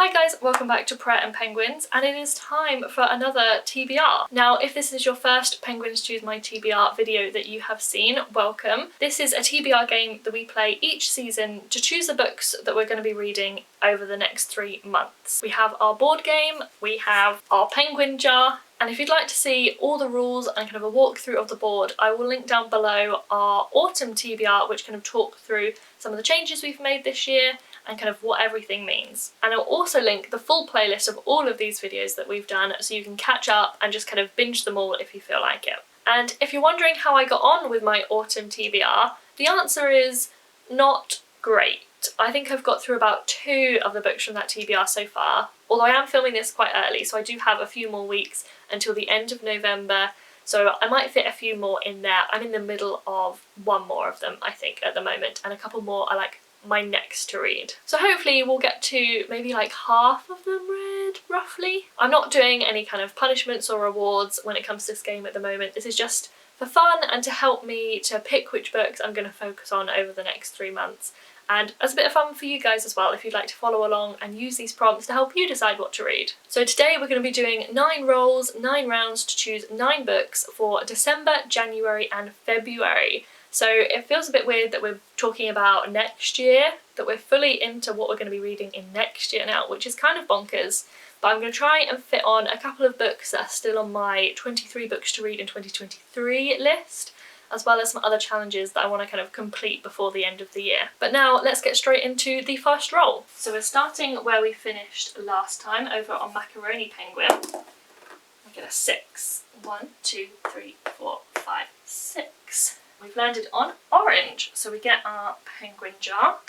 Hi guys, welcome back to Prayer and Penguins, and it is time for another TBR. Now, if this is your first Penguins Choose My TBR video that you have seen, welcome. This is a TBR game that we play each season to choose the books that we're going to be reading over the next 3 months. We have our board game, we have our penguin jar, and if you'd like to see all the rules and kind of a walkthrough of the board, I will link down below our autumn TBR, which kind of talk through some of the changes we've made this year and kind of what everything means. And I'll also link the full playlist of all of these videos that we've done so you can catch up and just kind of binge them all if you feel like it. And if you're wondering how I got on with my autumn TBR, the answer is not great. I think I've got through about 2 of the books from that TBR so far, although I am filming this quite early, so I do have a few more weeks until the end of November, so I might fit a few more in there. I'm in the middle of 1 more of them, I think, at the moment, and a couple more are like my next to read. So hopefully we'll get to maybe like half of them read, roughly. I'm not doing any kind of punishments or rewards when it comes to this game at the moment. This is just for fun and to help me to pick which books I'm going to focus on over the next 3 months. And as a bit of fun for you guys as well, if you'd like to follow along and use these prompts to help you decide what to read. So today we're going to be doing 9 rolls, 9 rounds to choose 9 books for December, January and February. So it feels a bit weird that we're talking about next year, that we're fully into what we're going to be reading in next year now, which is kind of bonkers. But I'm going to try and fit on a couple of books that are still on my 23 books to read in 2023 list, as well as some other challenges that I want to kind of complete before the end of the year. But now let's get straight into the first roll. So we're starting where we finished last time, over on Macaroni Penguin. I get a 6. 1, 2, 3, 4, 5, 6. We've landed on orange, so we get our penguin jar.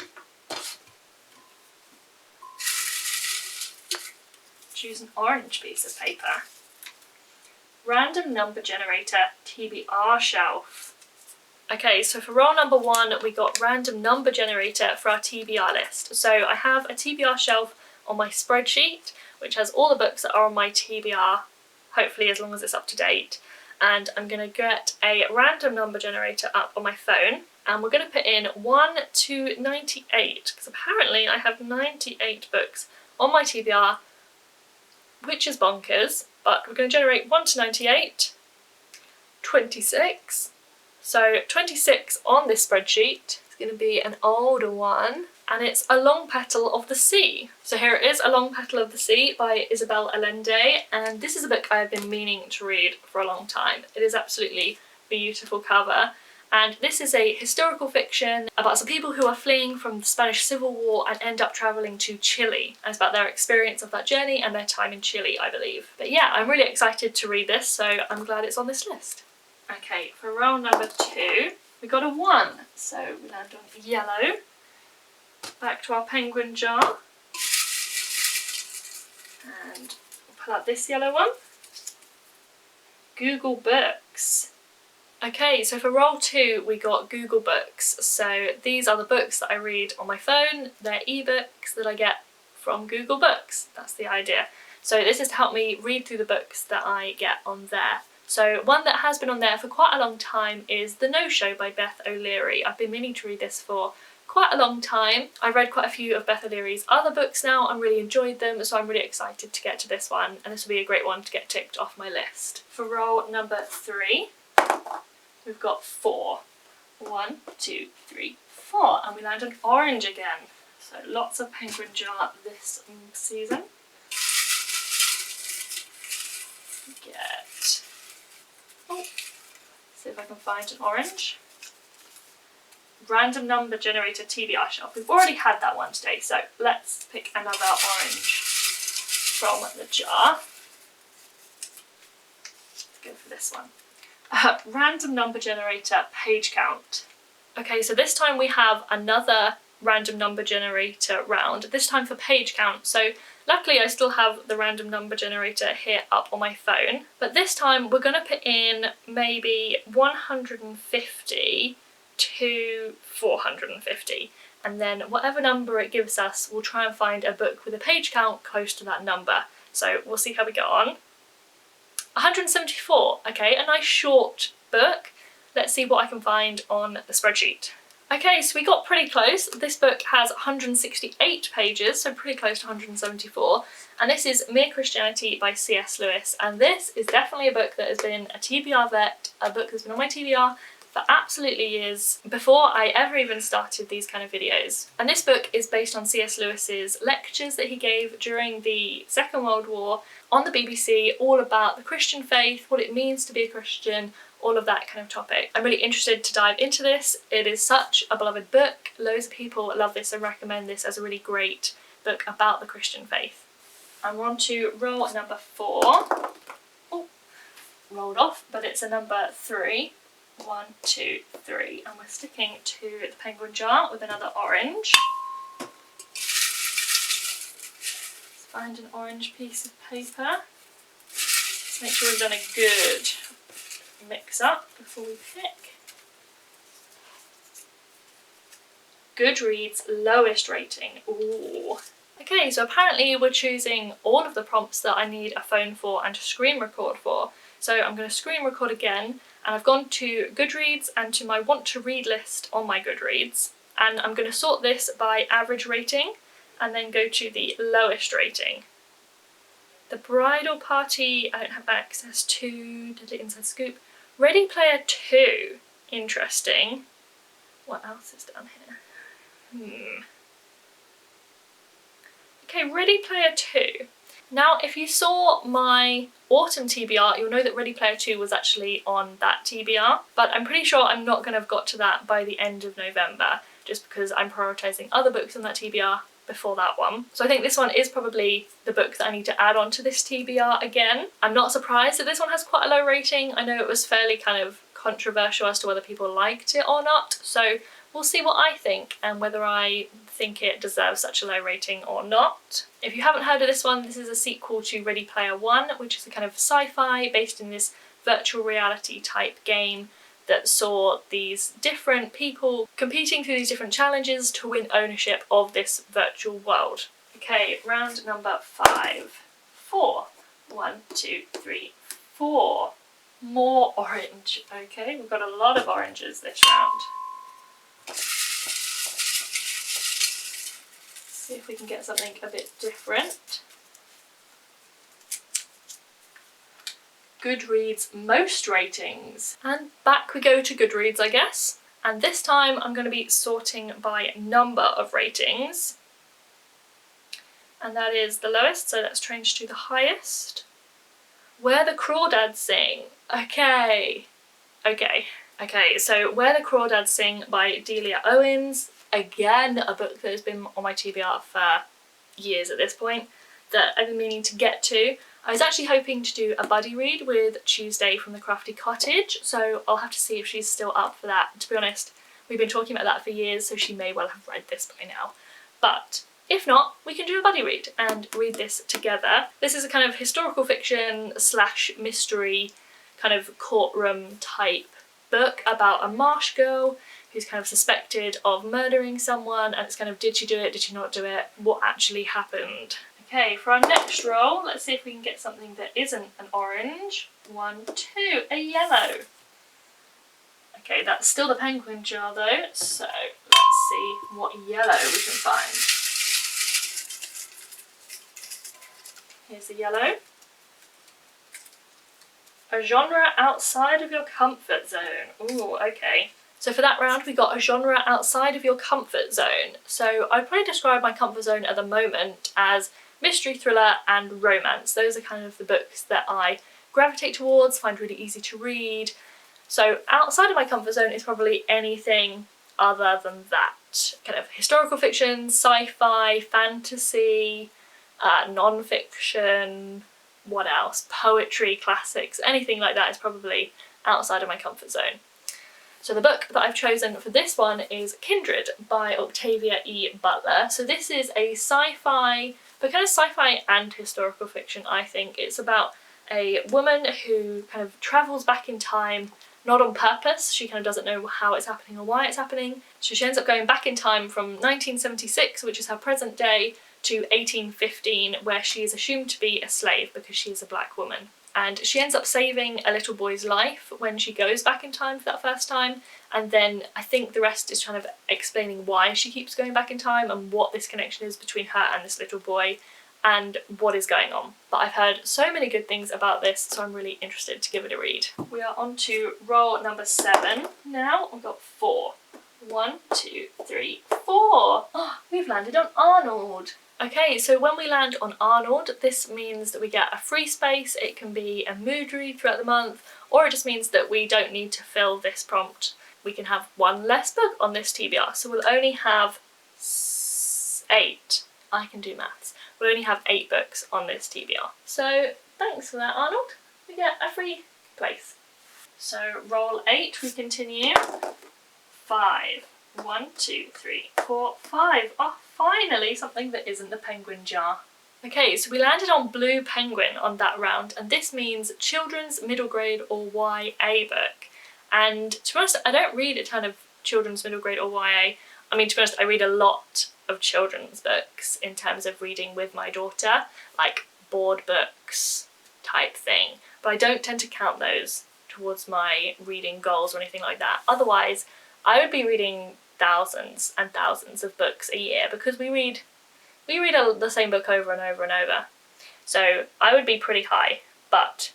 Choose an orange piece of paper. Random number generator, TBR shelf. Okay, so for roll number 1, we got random number generator for our TBR list. So I have a TBR shelf on my spreadsheet, which has all the books that are on my TBR, hopefully as long as it's up to date. And I'm going to get a random number generator up on my phone, and we're going to put in 1 to 98, because apparently I have 98 books on my TBR, which is bonkers, but we're going to generate 1 to 98, 26, so 26 on this spreadsheet is going to be an older one, and it's A Long Petal of the Sea. So here it is, A Long Petal of the Sea by Isabel Allende, and this is a book I have been meaning to read for a long time. It is absolutely beautiful cover, and this is a historical fiction about some people who are fleeing from the Spanish Civil War and end up travelling to Chile. And it's about their experience of that journey and their time in Chile, I believe. But yeah, I'm really excited to read this, so I'm glad it's on this list. Okay, for roll number 2, we got a 1, so we land on yellow. Back to our penguin jar, and we'll pull out this yellow one. Google Books. Okay, so for roll 2 we got Google Books. So these are the books that I read on my phone. They're ebooks that I get from Google Books. That's the idea. So this is to help me read through the books that I get on there. So one that has been on there for quite a long time is The No-Show by Beth O'Leary. I've been meaning to read this for quite a long time. I've read quite a few of Beth O'Leary's other books now and really enjoyed them, so I'm really excited to get to this one, and this will be a great one to get ticked off my list. For roll number 3, we've got 4. 1, 2, 3, 4, and we land on orange again. So lots of penguin jar this season. Get, see if I can find an orange. Random number generator TBR shelf. We've already had that one today, so let's pick another orange from the jar. Let's go for this one. Random number generator page count. Okay, so this time we have another random number generator round, this time for page count. So luckily I still have the random number generator here up on my phone, but this time we're going to put in maybe 150 to 450, and then whatever number it gives us, we'll try and find a book with a page count close to that number. So we'll see how we get on. 174, okay, a nice short book. Let's see what I can find on the spreadsheet. Okay, so we got pretty close. This book has 168 pages, so pretty close to 174. And this is Mere Christianity by C.S. Lewis. And this is definitely a book that has been a TBR vet, a book that's been on my TBR for absolutely years, before I ever even started these kind of videos. And this book is based on C.S. Lewis's lectures that he gave during the Second World War on the BBC, all about the Christian faith, what it means to be a Christian, all of that kind of topic. I'm really interested to dive into this. It is such a beloved book. Loads of people love this and recommend this as a really great book about the Christian faith. I'm on to roll number 4. Oh, rolled off, but it's a number 3. 1, 2, 3, and we're sticking to the penguin jar with another orange. Let's find an orange piece of paper. Let's make sure we've done a good mix up before we pick. Goodreads lowest rating. Ooh. Okay, so apparently we're choosing all of the prompts that I need a phone for and to screen record for. So I'm going to screen record again, and I've gone to Goodreads and to my want to read list on my Goodreads, and I'm going to sort this by average rating and then go to the lowest rating. The Bridal Party, I don't have access to. Did it inside scoop? Ready Player 2, interesting. What else is down here? Okay, Ready Player 2. Now, if you saw my autumn TBR, you'll know that Ready Player 2 was actually on that TBR, but I'm pretty sure I'm not going to have got to that by the end of November, just because I'm prioritising other books on that TBR before that one. So I think this one is probably the book that I need to add on to this TBR again. I'm not surprised that this one has quite a low rating. I know it was fairly kind of controversial as to whether people liked it or not, so we'll see what I think and whether I think it deserves such a low rating or not. If you haven't heard of this one, this is a sequel to Ready Player One, which is a kind of sci-fi based in this virtual reality type game that saw these different people competing through these different challenges to win ownership of this virtual world. Okay, round number 5. 4. 1, 2, 3, 4. More orange. Okay, we've got a lot of oranges this round. See if we can get something a bit different. Goodreads most ratings. And back we go to Goodreads, I guess. And this time I'm going to be sorting by number of ratings. And that is the lowest, so let's change to the highest. Where the Crawdads Sing. Okay, so Where the Crawdads Sing by Delia Owens. Again, a book that has been on my TBR for years at this point, that I've been meaning to get to. I was actually hoping to do a buddy read with Tuesday from the Crafty Cottage, so I'll have to see if she's still up for that. To be honest, we've been talking about that for years, so she may well have read this by now. But if not, we can do a buddy read and read this together. This is a kind of historical fiction / mystery kind of courtroom type book about a marsh girl who's kind of suspected of murdering someone, and it's kind of, did she do it, did she not do it, what actually happened? Okay, for our next roll, let's see if we can get something that isn't an orange. 1, 2, a yellow. Okay, that's still the penguin jar though, so let's see what yellow we can find. Here's the yellow. A genre outside of your comfort zone. Ooh, okay. So for that round, we got a genre outside of your comfort zone. So I'd probably describe my comfort zone at the moment as mystery, thriller and romance. Those are kind of the books that I gravitate towards, find really easy to read. So outside of my comfort zone is probably anything other than that. Kind of historical fiction, sci-fi, fantasy, non-fiction, what else? Poetry, classics, anything like that is probably outside of my comfort zone. So the book that I've chosen for this one is Kindred by Octavia E. Butler. So this is a sci-fi, but kind of sci-fi and historical fiction, I think. It's about a woman who kind of travels back in time, not on purpose. She kind of doesn't know how it's happening or why it's happening. So she ends up going back in time from 1976, which is her present day, to 1815, where she is assumed to be a slave because she is a black woman. and she ends up saving a little boy's life when she goes back in time for that first time, and then I think the rest is kind of explaining why she keeps going back in time and what this connection is between her and this little boy and what is going on. But I've heard so many good things about this, so I'm really interested to give it a read. We are on to roll number 7 now. We've got 4. 1, 2, 3, 4. Oh, we've landed on Arnold. Okay, so when we land on Arnold, this means that we get a free space. It can be a mood read throughout the month, or it just means that we don't need to fill this prompt. We can have one less book on this TBR, so we'll only have 8. I can do maths. We'll only have 8 books on this TBR. So thanks for that, Arnold. We get a free place. So roll 8, we continue. 5. 1, 2, 3, 4, 5. Oh, finally something that isn't the penguin jar. Okay, so we landed on Blue Penguin on that round, and this means children's middle grade or YA book. And to be honest, I don't read a ton of children's middle grade or YA. I mean, to be honest, I read a lot of children's books in terms of reading with my daughter, like board books type thing. But I don't tend to count those towards my reading goals or anything like that. Otherwise, I would be reading thousands and thousands of books a year, because we read the same book over and over and over. So I would be pretty high, but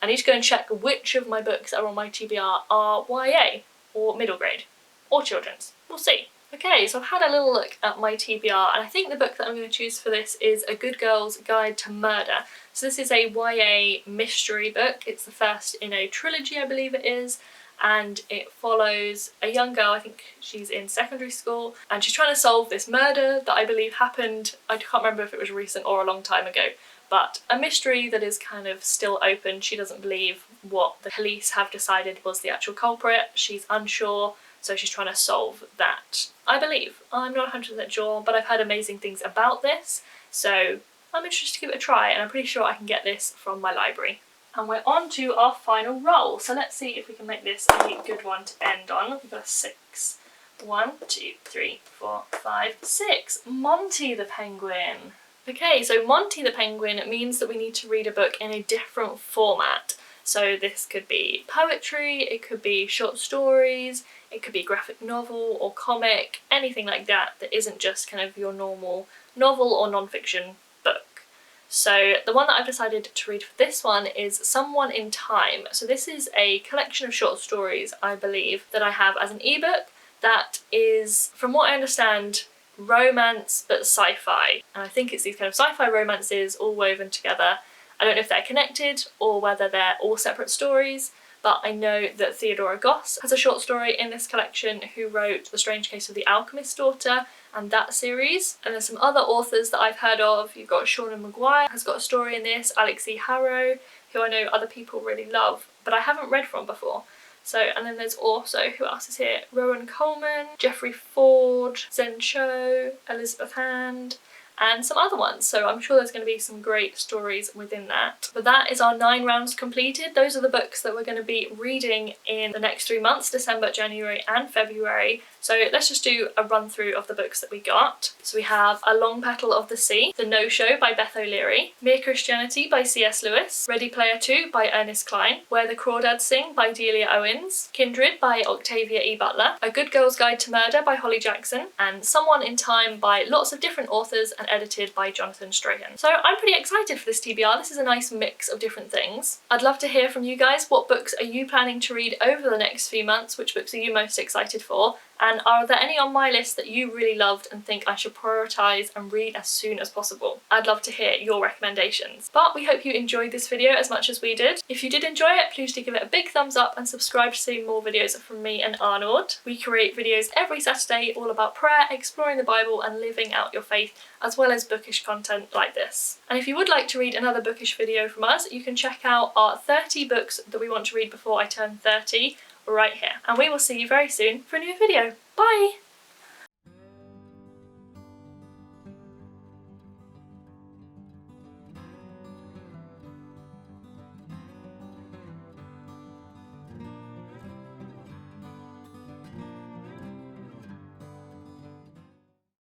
I need to go and check which of my books that are on my TBR are YA or middle grade or children's. We'll see. Okay, so I've had a little look at my TBR, and I think the book that I'm going to choose for this is A Good Girl's Guide to Murder. So this is a YA mystery book. It's the first in a trilogy, I believe it is, and it follows a young girl. I think she's in secondary school, and she's trying to solve this murder that I believe happened, I can't remember if it was recent or a long time ago, but a mystery that is kind of still open. She doesn't believe what the police have decided was the actual culprit. She's unsure, so she's trying to solve that, I believe. I'm not 100% sure, but I've heard amazing things about this, so I'm interested to give it a try, and I'm pretty sure I can get this from my library. And we're on to our final roll, so let's see if we can make this a good one to end on. We've got a 6. 1, 2, 3, 4, 5, 6. Monty the Penguin. Okay, so Monty the Penguin means that we need to read a book in a different format. So this could be poetry, it could be short stories, it could be a graphic novel or comic, anything like that that isn't just kind of your normal novel or non-fiction book. So the one that I've decided to read for this one is Someone in Time. So this is a collection of short stories, I believe, that I have as an ebook that is, from what I understand, romance but sci-fi. And I think it's these kind of sci-fi romances all woven together. I don't know if they're connected or whether they're all separate stories, but I know that Theodora Goss has a short story in this collection who wrote The Strange Case of the Alchemist's Daughter and that series. And there's some other authors that I've heard of. You've got Shauna Maguire has got a story in this, Alex E. Harrow, who I know other people really love, but I haven't read from before. So, and then there's also, who else is here? Rowan Coleman, Jeffrey Ford, Zen Cho, Elizabeth Hand, and some other ones. So I'm sure there's going to be some great stories within that. But that is our 9 rounds completed. Those are the books that we're going to be reading in the next 3 months, December, January and February. So let's just do a run through of the books that we got. So we have A Long Petal of the Sea, The No-Show by Beth O'Leary, Mere Christianity by C.S. Lewis, Ready Player 2 by Ernest Cline, Where the Crawdads Sing by Delia Owens, Kindred by Octavia E. Butler, A Good Girl's Guide to Murder by Holly Jackson, and Someone in Time by lots of different authors and edited by Jonathan Strahan. So I'm pretty excited for this TBR. This is a nice mix of different things. I'd love to hear from you guys. What books are you planning to read over the next few months? Which books are you most excited for? And are there any on my list that you really loved and think I should prioritise and read as soon as possible? I'd love to hear your recommendations. But we hope you enjoyed this video as much as we did. If you did enjoy it, please do give it a big thumbs up and subscribe to see more videos from me and Arnold. We create videos every Saturday all about prayer, exploring the Bible and living out your faith, as well as bookish content like this. And if you would like to read another bookish video from us, you can check out our 30 books that we want to read before I turn 30 right here. And we will see you very soon for a new video. Bye!